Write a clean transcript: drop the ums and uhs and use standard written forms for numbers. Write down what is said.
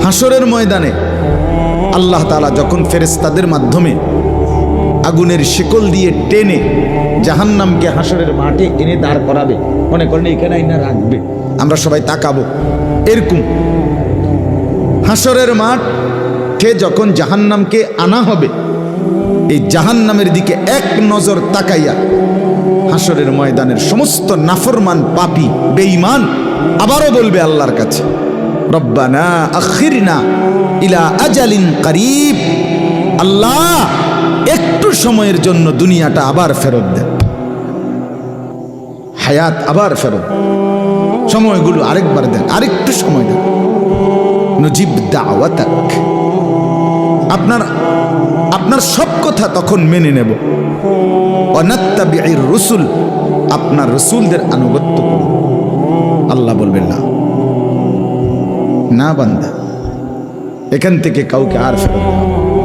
হাসরের ময়দানে আল্লাহ তাআলা যখন ফেরেশতাদের মাধ্যমে আগুনের শিকল দিয়ে টেনে জাহান্নামকে হাসরের মাঠে এনে দাঁড় করাবে, মনে করেন এখানে আইনা রাখবে, আমরা সবাই তাকাবো, এরকম হাসরের মাঠে যখন জাহান্নামকে আনা হবে, এই জাহান্নামের দিকে এক নজর তাকাইয়া হাসরের ময়দানের সমস্ত নাফরমান পাপী বেঈমান আবারও বলবে আল্লাহর কাছে, রব্বানা আখিরনা ইলা আজালিন করিব, আল্লাহ একটু সময়ের জন্য দুনিয়াটা আবার ফেরত দেন, হায়াত আবার ফেরত, সময়গুলো আরেকবার দেন, আরেকটু সময় দেন, নজিব দাওয়াতাক, আপনার সব কথা তখন মেনে নেব, অনাত্তাবিউর রসুল, আপনার রসুলদের আনুগত্য করব। আল্লাহ বলবেন না, না বান্দা, এখান থেকে কাউকে আর ফেরত দেওয়া